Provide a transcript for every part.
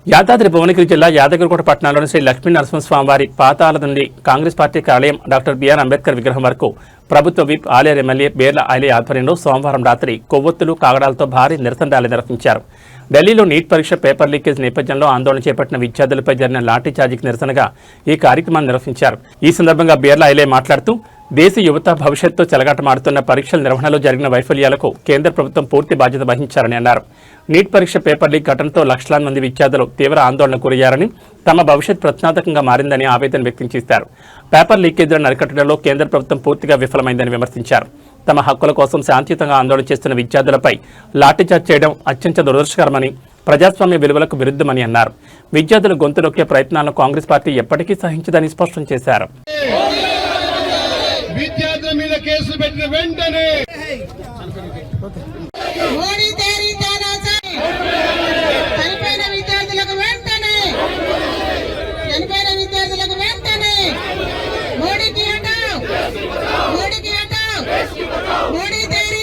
యాదాద్రి భువనగిరి జిల్లా యాదగిరిగుట్ట పట్టణంలోని శ్రీ లక్ష్మీ నరసింహస్వామివారి పాతాల నుండి కాంగ్రెస్ పార్టీ కార్యాలయం డాక్టర్ బిఆర్ అంబేద్కర్ విగ్రహం వరకు ప్రభుత్వ విప్ ఆలేరు ఎమ్మెల్యే బేర్ల ఐలే ఆధ్వర్యంలో సోమవారం రాత్రి కొవ్వొత్తులు కాగడాలతో భారీ నిరసన ర్యాలీ నిర్వహించారు. ఢిల్లీలో నీట్ పరీక్ష పేపర్ లీకేజ్ నేపథ్యంలో ఆందోళన చేపట్టిన విద్యార్థులపై జరిగిన లాఠీచార్జీకి నిరసనగా ఈ కార్యక్రమాన్ని నిర్వహించారు. ఈ సందర్భంగా బేర్ల ఐలే మాట్లాడుతూ దేశ యువత భవిష్యత్తు చెలగాటమాడుతున్న పరీక్షల నిర్వహణలో జరిగిన వైఫల్యాలకు కేంద్ర ప్రభుత్వం పూర్తి బాధ్యత వహించారని అన్నారు. నీట్ పరీక్ష పేపర్ లీక్ ఘటనతో లక్షలాది మంది విద్యార్థులు తీవ్ర ఆందోళనకు గురయ్యారని, తమ భవిష్యత్ ప్రశ్నార్థకంగా మారిందని ఆవేదన వ్యక్తం చేశారు. పేపర్ లీకేజీలను అరికట్టడంలో కేంద్ర ప్రభుత్వం పూర్తిగా విఫలమైందని విమర్శించారు. తమ హక్కుల కోసం శాంతియుతంగా ఆందోళన చేస్తున్న విద్యార్థులపై లాఠీచార్జ్ చేయడం అత్యంత దురదృష్టకరమని, ప్రజాస్వామ్య విలువలకు విరుద్ధమని అన్నారు. విద్యార్థుల గొంతు నొక్కే ప్రయత్నాలను కాంగ్రెస్ పార్టీ ఎప్పటికీ సహించదని స్పష్టం చేశారు. విద్యార్థుల మీద కేసులు పెట్టిన వెంటనే చనిపోయిన విద్యార్థులకు వెంటనే మోడీకి అంటావు మోడీ తేరీ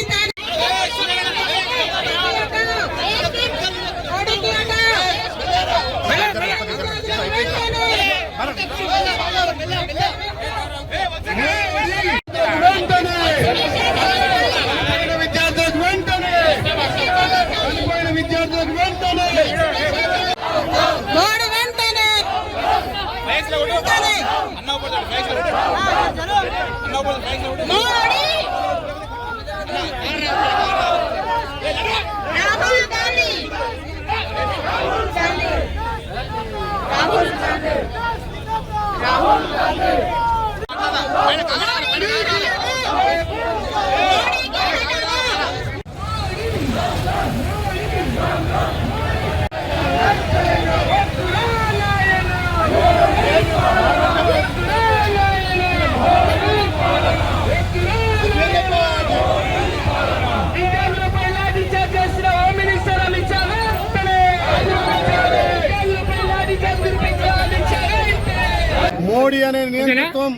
మోడీ అనే నేతృత్వం,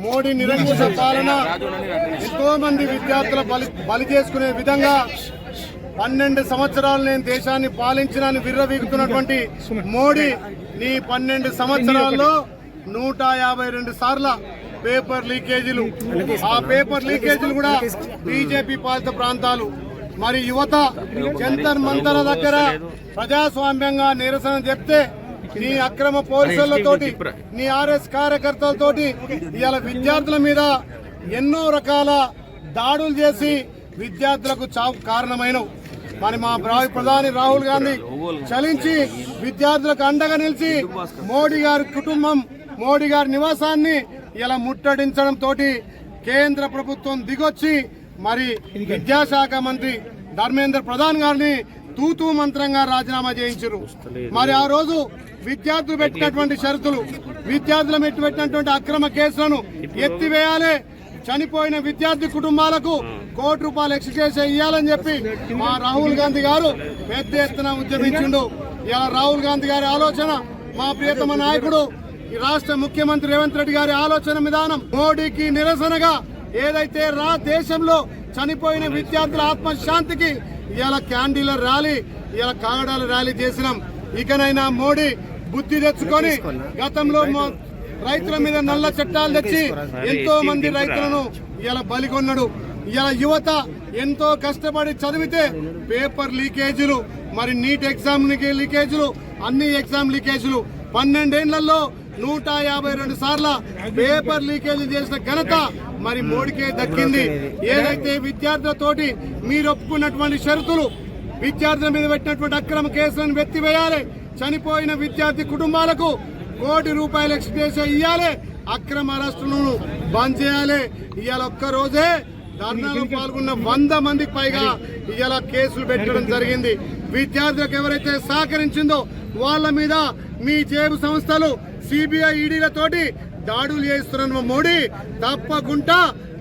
మోడీ నిరంకుశ పాలన ఎంతో మంది విద్యార్థుల బలి చేసుకునే విధంగా 12 సంవత్సరాలు నేను దేశాన్ని పాలించినని విర్రవీగుతున్నటువంటి మోడీ నీ 12 సంవత్సరాల్లో 152 సార్ల పేపర్ లీకేజీలు, ఆ పేపర్ లీకేజీలు కూడా బీజేపీ పాలిత ప్రాంతాలు. మరి యువత జంతర్ మంతర్ దగ్గర ప్రజాస్వామ్యంగా నిరసన చెప్తే నీ అక్రమ పోలీసులతోటి, నీ ఆర్ఎస్ కార్యకర్తలతోటి ఇవాళ విద్యార్థుల మీద ఎన్నో రకాల దాడులు చేసి విద్యార్థులకు చావు కారణమైనవు. మరి మా ప్రధాని రాహుల్ గాంధీ చలించి విద్యార్థులకు అండగా నిలిచి మోడీ గారి కుటుంబం, మోడీ గారి నివాసాన్ని ఇలా ముట్టడించడంతో కేంద్ర ప్రభుత్వం దిగొచ్చి మరి విద్యాశాఖ మంత్రి ధర్మేంద్ర ప్రధాన్ గారిని తూతూ మంత్రంగా రాజీనామా చేయించారు. మరి ఆ రోజు విద్యార్థులు పెట్టినటువంటి షరతులు, విద్యార్థుల పెట్టినటువంటి అక్రమ కేసులను ఎత్తివేయాలి, చనిపోయిన విద్యార్థి కుటుంబాలకు ₹1 కోటి ఎక్స్గ్రేషియా ఇవ్వాలని చెప్పి మా రాహుల్ గాంధీ గారు పెద్ద ఎత్తున ఉద్యమించిండు. ఇలా రాహుల్ గాంధీ గారి ఆలోచన, మా ప్రియతమ నాయకుడు రాష్ట్ర ముఖ్యమంత్రి రేవంత్ రెడ్డి గారి ఆలోచన విధానం, మోడీకి నిరసనగా ఏదైతే దేశంలో చనిపోయిన విద్యార్థుల ఆత్మశాంతికి ఇలా క్యాండిల్ ర్యాలీ, ఇలా కాగడాల ర్యాలీ చేసినాం. ఇకనైనా మోడీ బుద్ధి తెచ్చుకొని, గతంలో రైతుల మీద నల్ల చట్టాలు తెచ్చి ఎంతో మంది రైతులను ఇలా బలికొన్నాడు. ఇలా యువత ఎంతో కష్టపడి చదివితే పేపర్ లీకేజీలు, మరి నీట్ ఎగ్జామ్ లీకేజీలు, అన్ని ఎగ్జామ్ లీకేజీలు 12 ఏళ్లలో 152 సార్ల పేపర్ లీకేజీ చేసిన ఘనత మరి మోడీకే దక్కింది. ఏదైతే విద్యార్థులతోటి మీరు ఒప్పుకున్నటువంటి షరతులు, విద్యార్థుల మీద పెట్టినటువంటి అక్రమ కేసులను ఎత్తివేయాలి, చనిపోయిన విద్యార్థి కుటుంబాలకు ₹1 కోటి ఎక్స్గ్రేషియా ఇవ్వాలి, అక్రమ అరెస్టులను బంద్ చేయాలి. ఇవాళ ఒక్కరోజే ధర్నాలో పాల్గొన్న 100 మందికి పైగా ఇవాళ కేసులు పెట్టడం జరిగింది. విద్యార్థులకు ఎవరైతే సహకరించిందో వాళ్ళ మీద మీ జేబు సంస్థలు సిబిఐ ఈడీలతోటి దాడులు చేస్తున్న మోడీ తప్పకుండా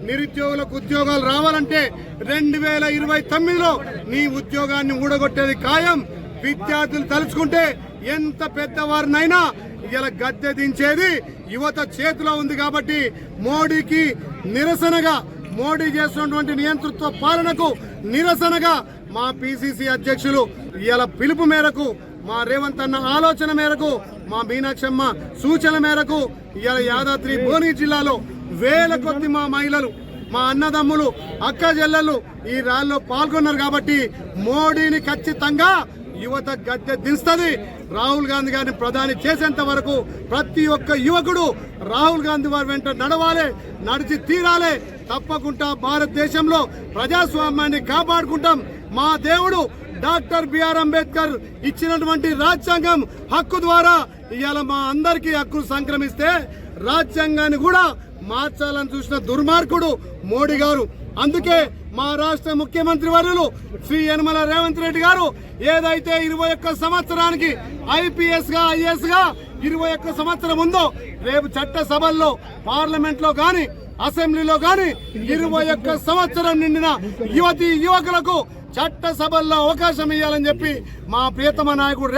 నిరుద్యోగులకు ఉద్యోగాలు రావాలంటే 2029లో నీ ఉద్యోగాన్ని ఊడగొట్టేది ఖాయం. విద్యార్థులు తలుచుకుంటే ఎంత పెద్దవారినైనా ఇలా గద్దె దించేది యువత చేతిలో ఉంది. కాబట్టి మోడీకి నిరసనగా, మోడీ చేస్తున్నటువంటి నియంతృత్వ పాలనకు నిరసనగా మా పిసిసి అధ్యక్షులు ఇలా పిలుపు మేరకు మా రేవంత్ అన్న ఆలోచన మేరకు, మా మీనాక్షమ్మ సూచన మేరకు ఇవాళ యాదాద్రి భువనగిరి జిల్లాలో వేల కొద్ది మా మహిళలు, మా అన్నదమ్ములు, అక్క చెల్లెళ్ళు ఈ ర్యాలీలో పాల్గొన్నారు. కాబట్టి మోడీని ఖచ్చితంగా యువత గద్దె దించుతుంది. రాహుల్ గాంధీ గారిని ప్రధాని చేసేంత వరకు ప్రతి ఒక్క యువకుడు రాహుల్ గాంధీ వారి వెంట నడవాలి, నడిచి తీరాలి. తప్పకుండా భారతదేశంలో ప్రజాస్వామ్యాన్ని కాపాడుకుంటాం. మా దేవుడు డాక్టర్ బిఆర్ అంబేద్కర్ ఇచ్చినటువంటి రాజ్యాంగం హక్కు ద్వారా ఇవాళ మా అందరికీ హక్కు సంక్రమిస్తే రాజ్యాంగాన్ని కూడా మార్చాలని చూసిన దుర్మార్గుడు మోడీ గారు. అందుకే మా రాష్ట్ర ముఖ్యమంత్రి వర్యులు శ్రీ యనమల రేవంత్ రెడ్డి గారు ఏదైతే 21 సంవత్సరానికి IPS గా IAS గా 21 సంవత్సరం ఉందో, రేపు చట్టసభల్లో పార్లమెంట్ లో గాని అసెంబ్లీలో గాని 21 సంవత్సరం నిండిన యువతీ యువకులకు చట్టసభల్లో అవకాశం ఇవ్వాలని చెప్పి మా ప్రియతమ నాయకుడు